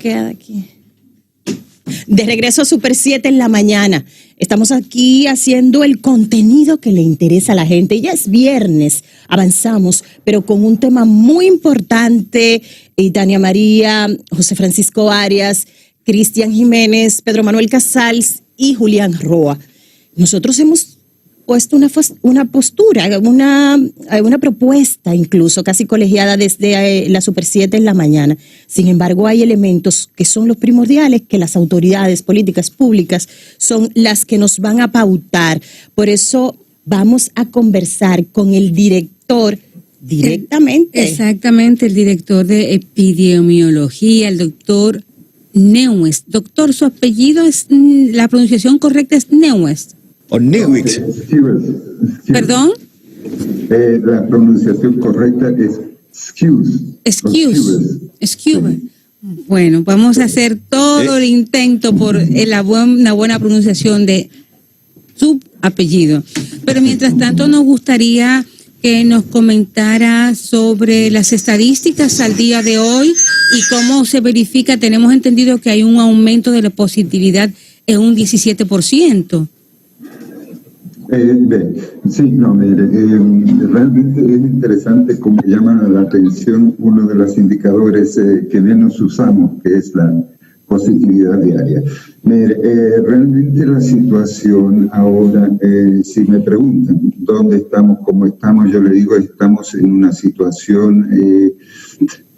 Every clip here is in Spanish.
Queda aquí. De regreso a Super 7 en la mañana. Estamos aquí haciendo el contenido que le interesa a la gente. Ya es viernes, avanzamos, pero con un tema muy importante. Tania María, José Francisco Arias, Cristian Jiménez, Pedro Manuel Casals y Julián Roa. Nosotros hemos puesto una postura, una propuesta incluso casi colegiada desde la Super 7 en la mañana. Sin embargo, hay elementos que son los primordiales, que las autoridades políticas públicas son las que nos van a pautar. Por eso vamos a conversar con el director directamente. Exactamente, el director de epidemiología, el doctor Neuwes. Doctor, su apellido es, la pronunciación correcta es Neuwes. O Neuwes. ¿Perdón? La pronunciación correcta es Excuse. Bueno, vamos a hacer todo el intento por una buena pronunciación de su apellido. Pero mientras tanto nos gustaría que nos comentara sobre las estadísticas al día de hoy y cómo se verifica. Tenemos entendido que hay un aumento de la positividad en un 17%. Realmente es interesante cómo llama la atención uno de los indicadores que menos usamos, que es la positividad diaria. Realmente la situación ahora, si me preguntan dónde estamos, cómo estamos, yo le digo, estamos en una situación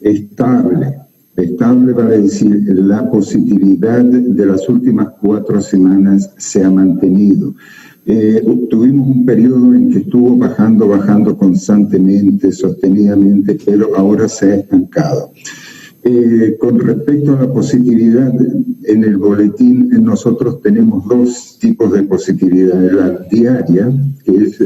estable para decir, la positividad de las últimas 4 semanas se ha mantenido. Tuvimos un periodo en que estuvo bajando constantemente, sostenidamente, pero ahora se ha estancado. Con respecto a la positividad, en el boletín nosotros tenemos 2 tipos de positividad. La diaria, que es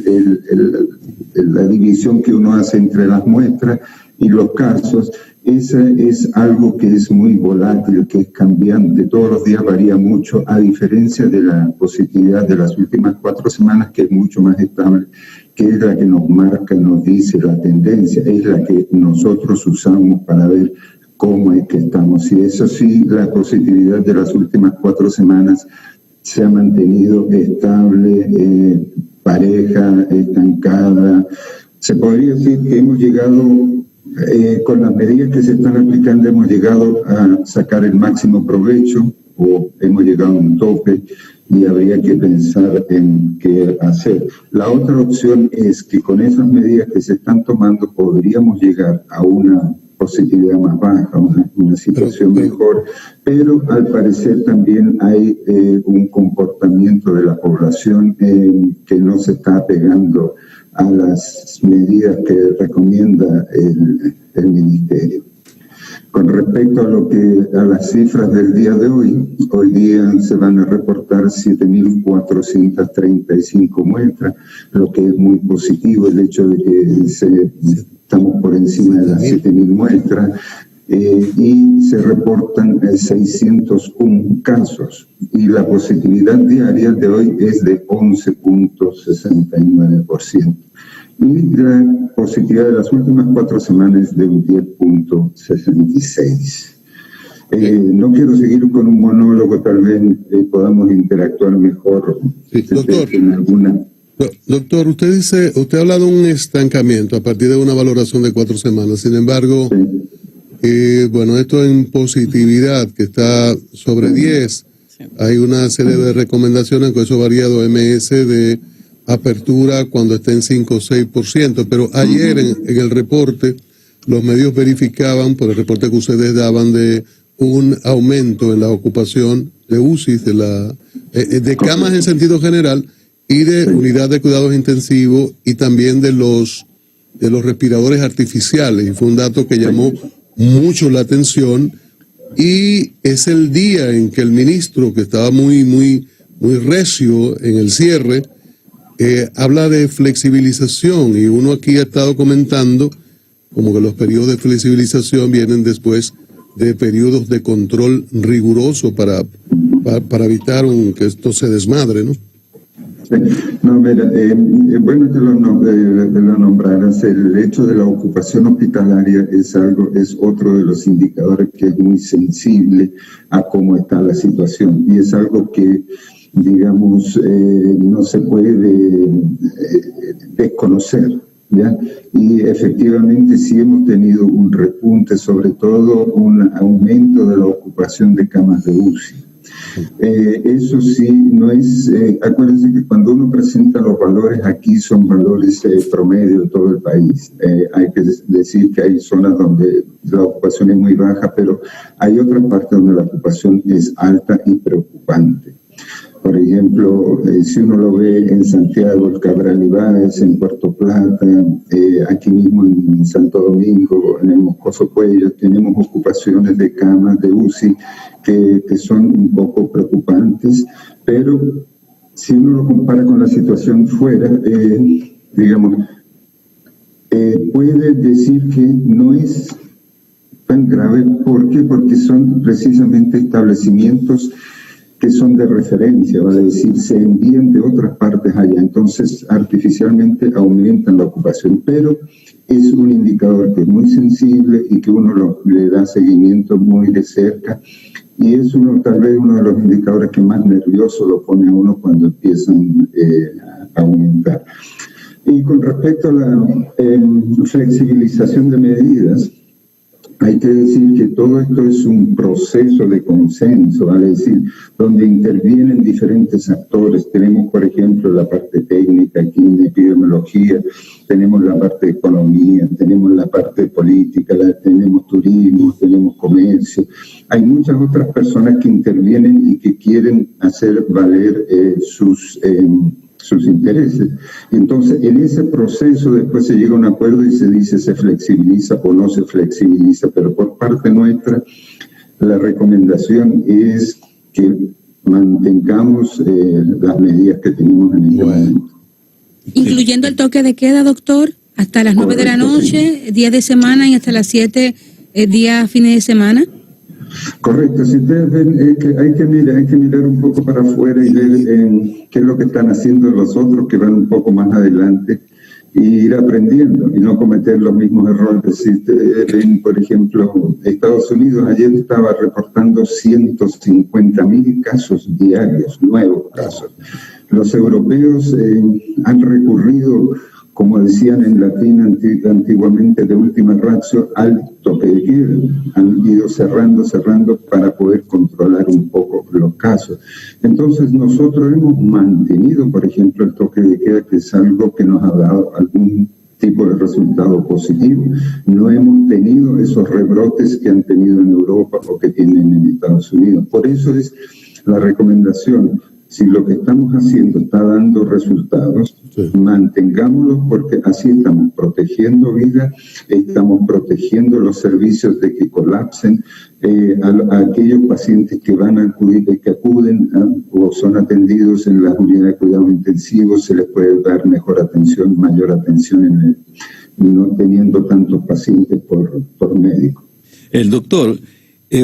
la división que uno hace entre las muestras y los casos. Esa es algo que es muy volátil, que es cambiante, todos los días varía mucho, a diferencia de la positividad de las últimas 4 semanas, que es mucho más estable, que es la que nos marca, nos dice la tendencia, es la que nosotros usamos para ver cómo es que estamos. Y eso sí, la positividad de las últimas 4 semanas se ha mantenido estable, pareja, estancada. Se podría decir que hemos llegado... con las medidas que se están aplicando hemos llegado a sacar el máximo provecho o hemos llegado a un tope y habría que pensar en qué hacer. La otra opción es que con esas medidas que se están tomando podríamos llegar a una positividad más baja, una situación mejor, pero al parecer también hay un comportamiento de la población que no se está apegando a las medidas que recomienda el Ministerio. Con respecto a las cifras del día de hoy día se van a reportar 7.435 muestras, lo que es muy positivo el hecho de que estamos por encima de las 7.000 muestras. Y se reportan 601 casos y la positividad diaria de hoy es de 11.69% y la positividad de las últimas 4 semanas es de un 10.66%. No quiero seguir con un monólogo, tal vez podamos interactuar mejor. Sí, doctor. Doctor, usted habla de un estancamiento a partir de una valoración de 4 semanas. Sin embargo, sí. Bueno, esto en positividad, que está sobre 10, hay una serie de recomendaciones, que eso varía de OMS, de apertura cuando está en 5 o 6%, pero ayer en el reporte, los medios verificaban, por el reporte que ustedes daban, de un aumento en la ocupación de UCI, de camas en sentido general, y de unidad de cuidados intensivos, y también de los respiradores artificiales, y fue un dato que llamó mucho la atención, y es el día en que el ministro, que estaba muy recio en el cierre, habla de flexibilización, y uno aquí ha estado comentando como que los periodos de flexibilización vienen después de periodos de control riguroso para evitar que esto se desmadre, ¿no? No, mira, bueno que lo nombraras. El hecho de la ocupación hospitalaria es otro de los indicadores que es muy sensible a cómo está la situación, y es algo que, digamos, no se puede desconocer, ¿ya? Y efectivamente sí hemos tenido un repunte, sobre todo un aumento de la ocupación de camas de UCI. Eso sí, no es, acuérdense que cuando uno presenta los valores aquí son valores promedio de todo el país. Hay que decir que hay zonas donde la ocupación es muy baja, pero hay otras partes donde la ocupación es alta y preocupante. Por ejemplo, si uno lo ve en Santiago, el Cabral Ibáez, en Puerto Plata, aquí mismo en Santo Domingo, en el Moscoso Cuello, tenemos ocupaciones de camas de UCI que son un poco preocupantes, pero si uno lo compara con la situación fuera, digamos, puede decir que no es tan grave. ¿Por qué? Porque son precisamente establecimientos que son de referencia, vale decir, se envían de otras partes allá, entonces artificialmente aumentan la ocupación, pero es un indicador que es muy sensible y que uno le da seguimiento muy de cerca, y es tal vez uno de los indicadores que más nervioso lo pone a uno cuando empiezan a aumentar. Y con respecto a la flexibilización de medidas, hay que decir que todo esto es un proceso de consenso, ¿vale? Es decir, donde intervienen diferentes actores. Tenemos, por ejemplo, la parte técnica aquí en epidemiología, tenemos la parte de economía, tenemos la parte de política, tenemos turismo, tenemos comercio. Hay muchas otras personas que intervienen y que quieren hacer valer sus intereses. Entonces, en ese proceso después se llega a un acuerdo y se dice se flexibiliza o no se flexibiliza, pero por parte nuestra la recomendación es que mantengamos las medidas que tenemos en este momento. Incluyendo el toque de queda, doctor, hasta las 9 de la noche, días de semana, y hasta las 7 días fines de semana. Correcto, si ustedes ven, hay que mirar un poco para afuera y ver qué es lo que están haciendo los otros que van un poco más adelante, y ir aprendiendo y no cometer los mismos errores. Si ustedes ven, por ejemplo, Estados Unidos ayer estaba reportando 150.000 casos diarios, nuevos casos. Los europeos han recurrido, como decían en latín antiguamente, de última ratio, al toque de queda. Han ido cerrando para poder controlar un poco los casos. Entonces nosotros hemos mantenido, por ejemplo, el toque de queda, que es algo que nos ha dado algún tipo de resultado positivo. No hemos tenido esos rebrotes que han tenido en Europa o que tienen en Estados Unidos. Por eso es la recomendación. Si lo que estamos haciendo está dando resultados, sí, mantengámoslos, porque así estamos protegiendo vidas, estamos protegiendo los servicios de que colapsen, a aquellos pacientes que van a acudir, que acuden o son atendidos en las unidades de cuidados intensivos, se les puede dar mejor atención, mayor atención, no teniendo tantos pacientes por médico. El doctor,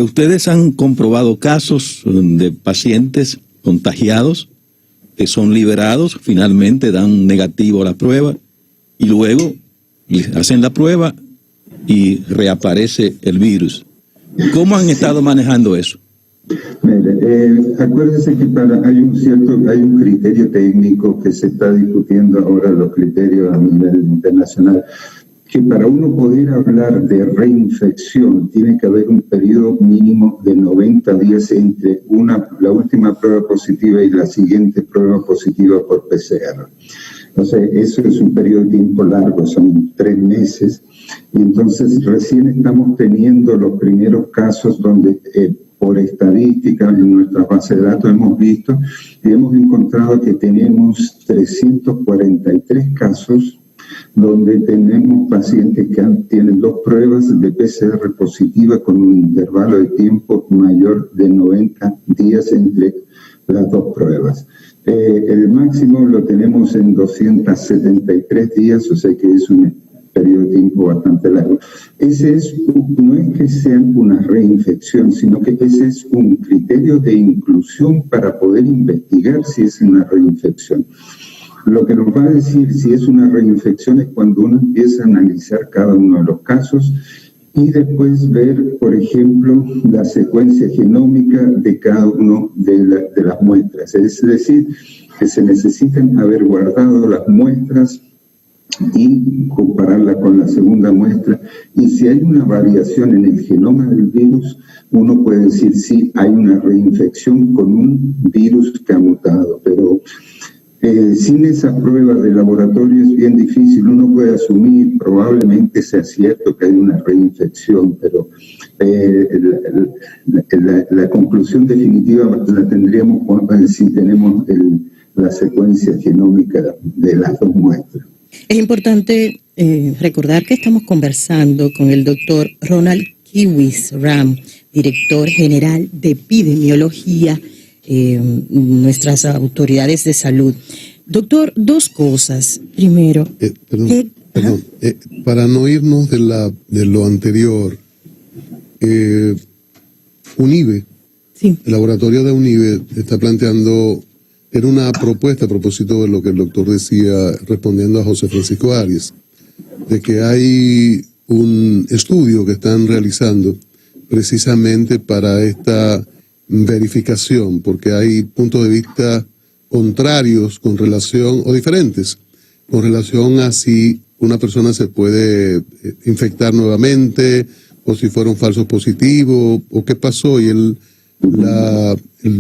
ustedes han comprobado casos de pacientes contagiados que son liberados, finalmente dan negativo a la prueba y luego les hacen la prueba y reaparece el virus. ¿Cómo han estado manejando eso? Mire, acuérdense que hay un criterio técnico que se está discutiendo ahora, los criterios a nivel internacional, que para uno poder hablar de reinfección tiene que haber un periodo mínimo de 90 días entre la última prueba positiva y la siguiente prueba positiva por PCR. Entonces, eso es un periodo de tiempo largo, son 3 meses, y entonces recién estamos teniendo los primeros casos donde por estadística en nuestra base de datos hemos visto y hemos encontrado que tenemos 343 casos donde tenemos pacientes que tienen 2 pruebas de PCR positiva con un intervalo de tiempo mayor de 90 días entre las 2 pruebas. El máximo lo tenemos en 273 días, o sea que es periodo de tiempo bastante largo. No es que sea una reinfección, sino que ese es un criterio de inclusión para poder investigar si es una reinfección. Lo que nos va a decir si es una reinfección es cuando uno empieza a analizar cada uno de los casos y después ver, por ejemplo, la secuencia genómica de cada uno de las muestras. Es decir, que se necesitan haber guardado las muestras y compararla con la segunda muestra. Y si hay una variación en el genoma del virus, uno puede decir sí, hay una reinfección con un virus que ha mutado, pero sin esa prueba de laboratorio es bien difícil. Uno puede asumir, probablemente sea cierto que hay una reinfección, pero la conclusión definitiva la tendríamos si tenemos la secuencia genómica de las dos muestras. Es importante recordar que estamos conversando con el doctor Ronald Kiwis Ram, director general de epidemiología, nuestras autoridades de salud. Doctor, dos cosas. Primero, para no irnos de lo anterior, UNIBE, sí. El laboratorio de UNIBE está planteando, era una propuesta a propósito de lo que el doctor decía respondiendo a José Francisco Arias, de que hay un estudio que están realizando precisamente para esta verificación, porque hay puntos de vista contrarios con relación, o diferentes, con relación a si una persona se puede infectar nuevamente, o si fueron falsos positivos, o qué pasó. Y el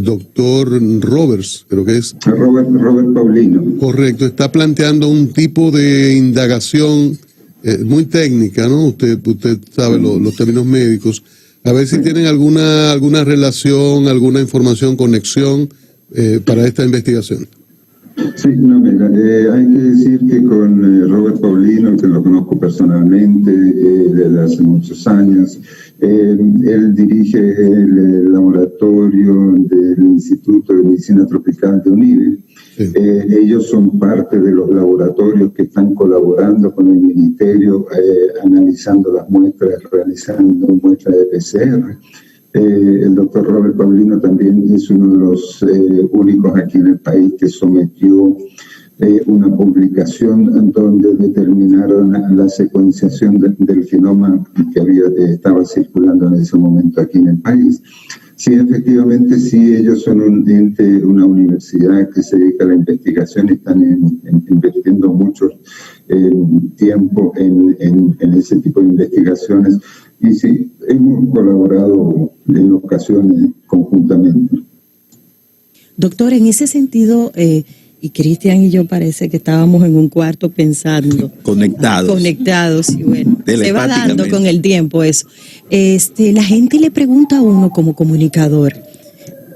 doctor Roberts, creo que es. Robert Paulino. Correcto, está planteando un tipo de indagación muy técnica, ¿no? Usted sabe los términos médicos. A ver si tienen alguna relación, alguna información, conexión para esta investigación. Sí, no, mira, hay que decir que con Robert Paulino, que lo conozco personalmente desde hace muchos años, él dirige el laboratorio del Instituto de Medicina Tropical de UNIBE. Sí. Ellos son parte de los laboratorios que están colaborando con el Ministerio, analizando las muestras, realizando muestras de PCR. El doctor Robert Paulino también es uno de los únicos aquí en el país que sometió una publicación donde determinaron la secuenciación del genoma que estaba circulando en ese momento aquí en el país. Sí, efectivamente, sí, ellos son un ente, una universidad que se dedica a la investigación, están invirtiendo mucho tiempo en ese tipo de investigaciones. Y sí, hemos colaborado en ocasiones conjuntamente. Doctor, en ese sentido, y Cristian y yo parece que estábamos en un cuarto pensando. Conectados, y bueno, se va dando con el tiempo eso. La gente le pregunta a uno como comunicador,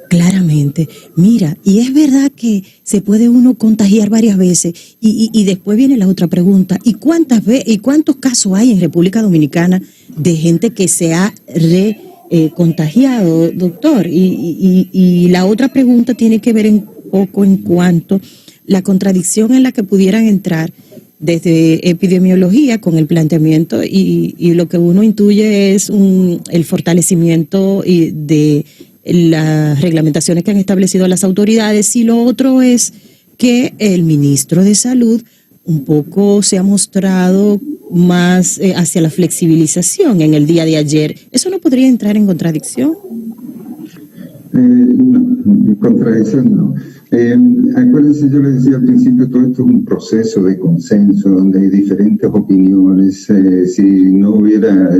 claramente, mira, y es verdad que se puede uno contagiar varias veces, y después viene la otra pregunta, ¿y cuántos casos hay en República Dominicana de gente que se ha contagiado, doctor? Y la otra pregunta tiene que ver un poco en cuanto la contradicción en la que pudieran entrar desde epidemiología con el planteamiento y lo que uno intuye es el fortalecimiento de las reglamentaciones que han establecido las autoridades, y lo otro es que el ministro de Salud un poco se ha mostrado más hacia la flexibilización en el día de ayer. ¿Eso no podría entrar en contradicción? No, contradicción no. Acuérdense, yo les decía al principio, todo esto es un proceso de consenso donde hay diferentes opiniones. Si no hubiera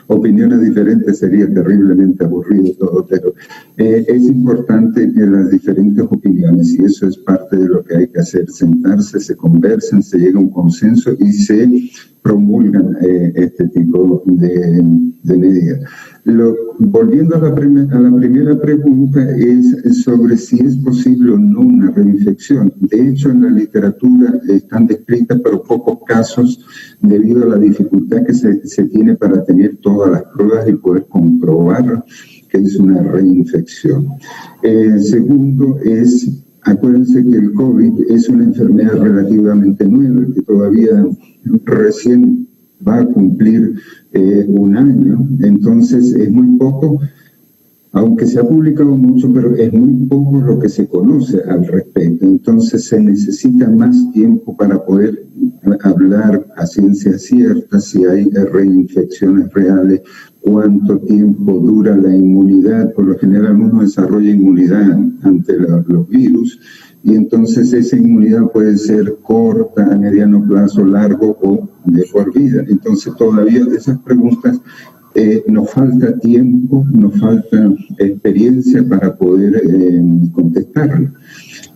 opiniones diferentes sería terriblemente aburrido todo, pero es importante que las diferentes opiniones, y eso es parte de lo que hay que hacer, sentarse, se conversan, se llega a un consenso y se promulgan este tipo de medidas. Volviendo a la primera pregunta, es sobre si es posible o no una reinfección. De hecho, en la literatura están descritas, pero pocos casos, debido a la dificultad que se tiene para tener todas las pruebas y poder comprobar que es una reinfección. Segundo es Acuérdense que el COVID es una enfermedad relativamente nueva, que todavía recién va a cumplir un año, entonces es muy poco, aunque se ha publicado mucho, pero es muy poco lo que se conoce al respecto. Entonces se necesita más tiempo para poder hablar a ciencia cierta si hay reinfecciones reales, cuánto tiempo dura la inmunidad. Por lo general uno desarrolla inmunidad ante los virus, y entonces esa inmunidad puede ser corta, a mediano plazo, largo o de por vida. Entonces todavía esas preguntas nos falta tiempo, nos falta experiencia para poder contestarla.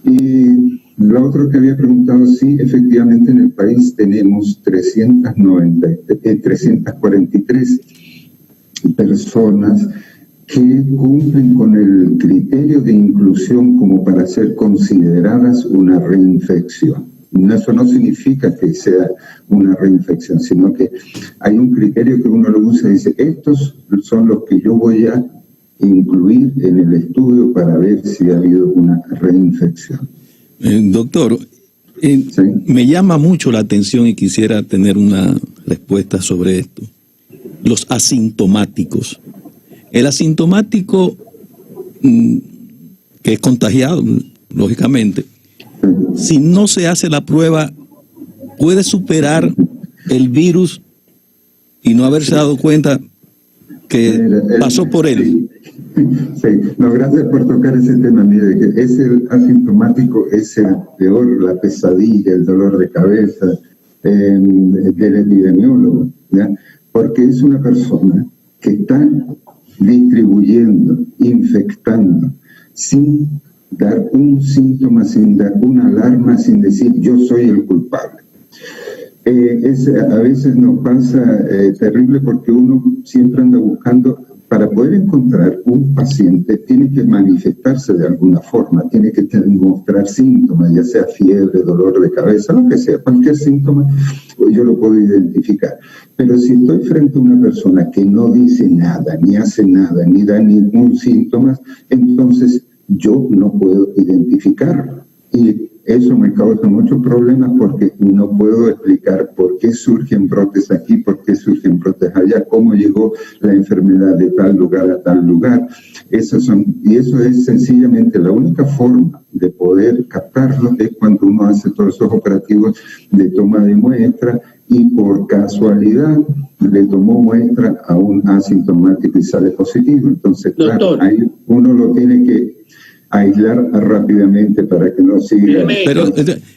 Y lo otro que había preguntado, sí, efectivamente en el país tenemos 343 personas que cumplen con el criterio de inclusión como para ser consideradas una reinfección. Eso no significa que sea una reinfección, sino que hay un criterio que uno lo usa y dice, estos son los que yo voy a incluir en el estudio para ver si ha habido una reinfección. Doctor, ¿Sí? me llama mucho la atención y quisiera tener una respuesta sobre esto. Los asintomáticos. El asintomático, que es contagiado, lógicamente, si no se hace la prueba, puede superar el virus y no haberse dado cuenta que pasó por él. Sí, no, gracias por tocar ese tema. Mire, que es el asintomático, es el peor, la pesadilla, el dolor de cabeza del epidemiólogo, ¿ya? Porque es una persona que está distribuyendo, infectando, sin dar un síntoma, sin dar una alarma, sin decir yo soy el culpable. A veces nos pasa terrible porque uno siempre anda buscando, para poder encontrar un paciente tiene que manifestarse de alguna forma, tiene que mostrar síntomas, ya sea fiebre, dolor de cabeza, lo que sea, cualquier síntoma yo lo puedo identificar. Pero si estoy frente a una persona que no dice nada, ni hace nada, ni da ningún síntoma, entonces yo no puedo identificarlo. Y eso me causa muchos problemas porque no puedo explicar por qué surgen brotes aquí, por qué surgen brotes allá, cómo llegó la enfermedad de tal lugar a tal lugar. Y eso es sencillamente la única forma de poder captarlo, es cuando uno hace todos esos operativos de toma de muestra y por casualidad le tomó muestra a un asintomático y sale positivo. Entonces, claro, ahí uno lo tiene que aislar rápidamente para que no siga. Pero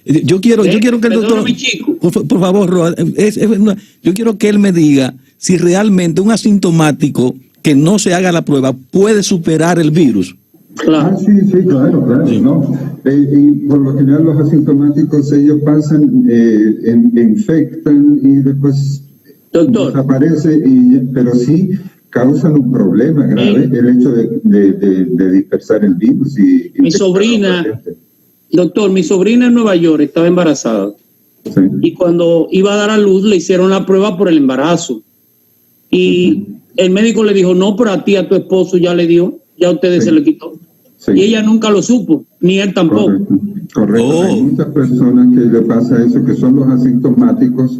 yo quiero que el doctor, por favor, yo quiero que él me diga si realmente un asintomático que no se haga la prueba puede superar el virus. Claro. Sí, claro, sí. ¿No? Y por lo general los asintomáticos, ellos pasan, infectan y después desaparece, pero sí causan un problema grave el hecho de dispersar el virus. Mi sobrina en Nueva York estaba embarazada. Sí. Y cuando iba a dar a luz le hicieron la prueba por el embarazo. Y el médico le dijo, no, pero a ti, a tu esposo ya le dio, ya a ustedes se le quitó. Sí. Y ella nunca lo supo, ni él tampoco. Correcto. Oh. Hay muchas personas que le pasa eso, que son los asintomáticos,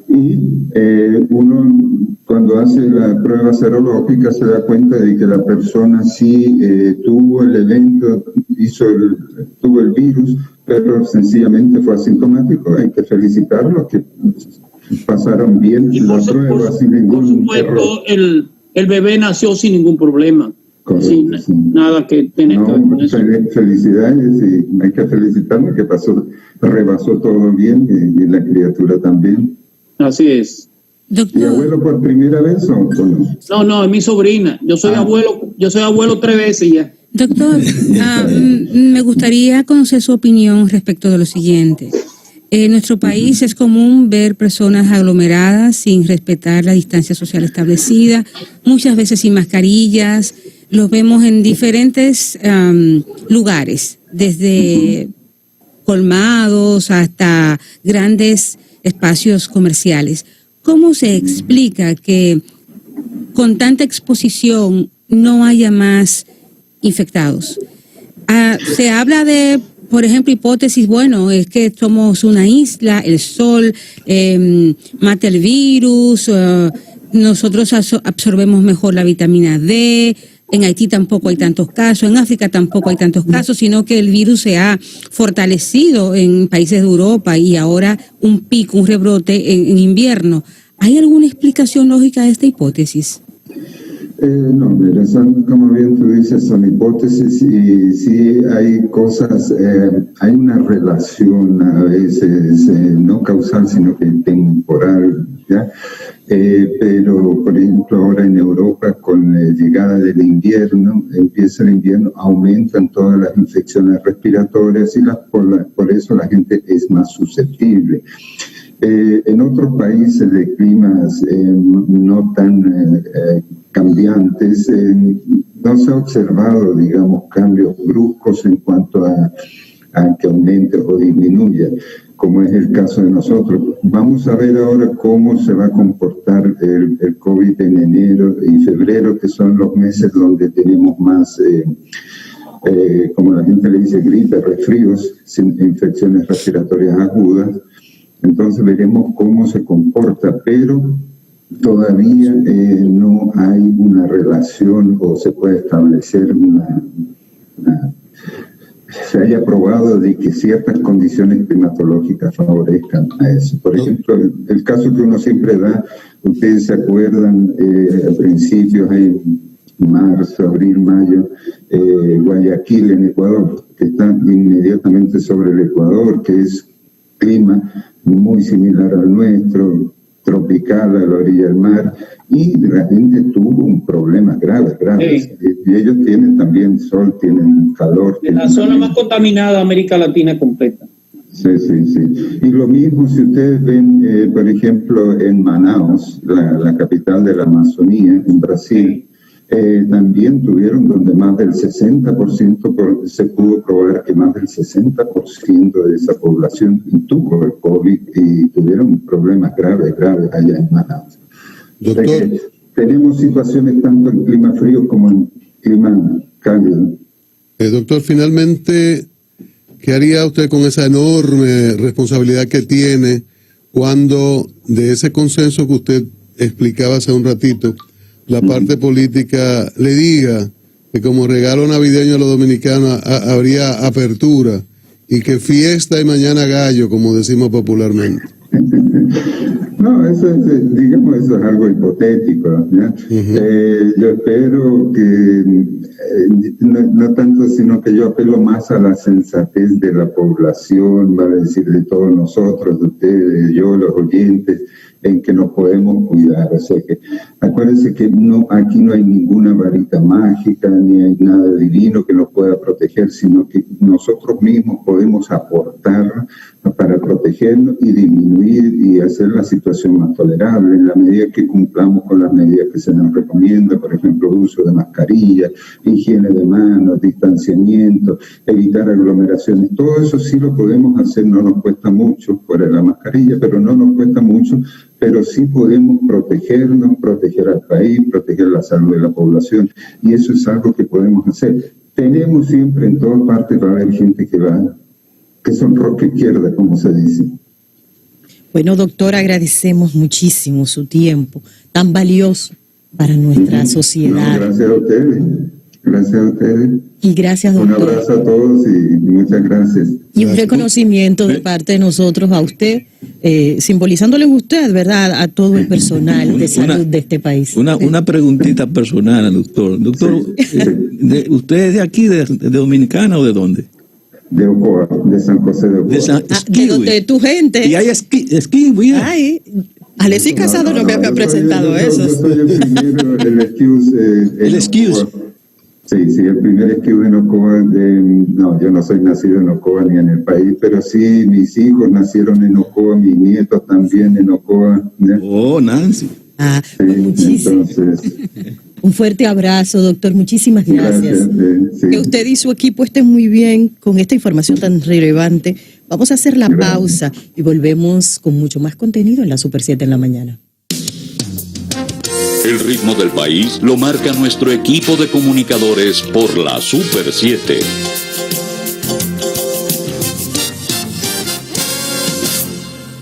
y uno cuando hace la prueba serológica se da cuenta de que la persona sí tuvo el evento, tuvo el virus, pero sencillamente fue asintomático. Hay que felicitarlos que pasaron bien la prueba sin ningún error. El bebé nació sin ningún problema. Correcto, sin nada que tener que ver con eso. Felicidades, y hay que felicitarlo que rebasó todo bien, y la criatura también. Así es. Doctor. ¿Y abuelo por primera vez o no? No, es mi sobrina. Yo soy abuelo 3 veces ya. Doctor, me gustaría conocer su opinión respecto de lo siguiente. En nuestro país es común ver personas aglomeradas sin respetar la distancia social establecida, muchas veces sin mascarillas. Los vemos en diferentes lugares, desde colmados hasta grandes espacios comerciales. ¿Cómo se explica que con tanta exposición no haya más infectados? Se habla de por ejemplo, hipótesis, bueno, es que somos una isla, el sol mata el virus, nosotros absorbemos mejor la vitamina D, en Haití tampoco hay tantos casos, en África tampoco hay tantos casos, sino que el virus se ha fortalecido en países de Europa y ahora un pico, un rebrote en invierno. ¿Hay alguna explicación lógica de esta hipótesis? No, mira, son, como bien tú dices, son hipótesis y sí hay cosas, hay una relación a veces, no causal, sino que temporal, ¿ya? Pero, por ejemplo, ahora en Europa, con la llegada del invierno, empieza el invierno, aumentan todas las infecciones respiratorias y por eso la gente es más susceptible. En otros países de climas no tan cambiantes, no se ha observado, digamos, cambios bruscos en cuanto a que aumente o disminuya, como es el caso de nosotros. Vamos a ver ahora cómo se va a comportar el COVID en enero y febrero, que son los meses donde tenemos más, como la gente le dice, gripe, resfríos, infecciones respiratorias agudas. Entonces veremos cómo se comporta, pero todavía no hay una relación o se puede establecer se haya probado de que ciertas condiciones climatológicas favorezcan a eso. Por ejemplo, el caso que uno siempre da, ustedes se acuerdan, a principios, en marzo, abril, mayo, Guayaquil en Ecuador, que está inmediatamente sobre el Ecuador, que es clima muy similar al nuestro, tropical, a la orilla del mar, y la gente tuvo un problema grave. Sí. Y ellos tienen también sol, tienen calor. En la zona más contaminada de América Latina completa. Sí. Y lo mismo si ustedes ven, por ejemplo, en Manaus, la capital de la Amazonía, en Brasil, también tuvieron donde más del 60%, se pudo probar que más del 60% de esa población tuvo el COVID y tuvieron problemas graves allá en Manaus. Doctor, tenemos situaciones tanto en clima frío como en clima cálido. Doctor, finalmente, ¿qué haría usted con esa enorme responsabilidad que tiene cuando de ese consenso que usted explicaba hace un ratito, la parte política le diga que como regalo navideño a los dominicanos habría apertura y que fiesta y mañana gallo, como decimos popularmente? No, eso es algo hipotético, ¿ya? Yo espero que, no tanto, sino que yo apelo más a la sensatez de la población, vale decir, de todos nosotros, de ustedes, yo, los oyentes, en que nos podemos cuidar. O sea que acuérdense que aquí no hay ninguna varita mágica, ni hay nada divino que nos pueda proteger, sino que nosotros mismos podemos aportar para protegernos y disminuir y hacer la situación más tolerable en la medida que cumplamos con las medidas que se nos recomienda, por ejemplo, uso de mascarilla, higiene de manos, distanciamiento, evitar aglomeraciones. Todo eso sí lo podemos hacer, no nos cuesta mucho fuera de la mascarilla, pero no nos cuesta mucho, pero sí podemos protegernos, proteger al país, proteger la salud de la población, y eso es algo que podemos hacer. Tenemos siempre en todas partes, va a haber gente que son roca izquierda, como se dice. Bueno, doctor, agradecemos muchísimo su tiempo, tan valioso para nuestra sociedad. No, gracias a ustedes. Gracias a ustedes. Y gracias, doctor. Un abrazo a todos y muchas gracias. Y un reconocimiento de parte de nosotros a usted, simbolizándole usted, ¿verdad?, a todo el personal de salud de este país. Una preguntita personal, doctor. Doctor, ¿usted es de aquí, de Dominicana o de dónde? De Ocoa, de San José de Ocoa. De tu gente. Y hay esquí, mira. Ay, Alexis Casado no me había presentado eso. Yo soy el primero, el excuse. Sí, el primer esquivo en Ocoa. No, yo no soy nacido en Ocoa ni en el país, pero sí, mis hijos nacieron en Ocoa, mis nietos también en Ocoa. ¿Ya? Oh, Nancy. Sí, muchísimo. Entonces, un fuerte abrazo, doctor. Muchísimas gracias. Sí. Que usted y su equipo estén muy bien con esta información tan relevante. Vamos a hacer la pausa y volvemos con mucho más contenido en la Super 7 en la mañana. El ritmo del país lo marca nuestro equipo de comunicadores por la Super 7.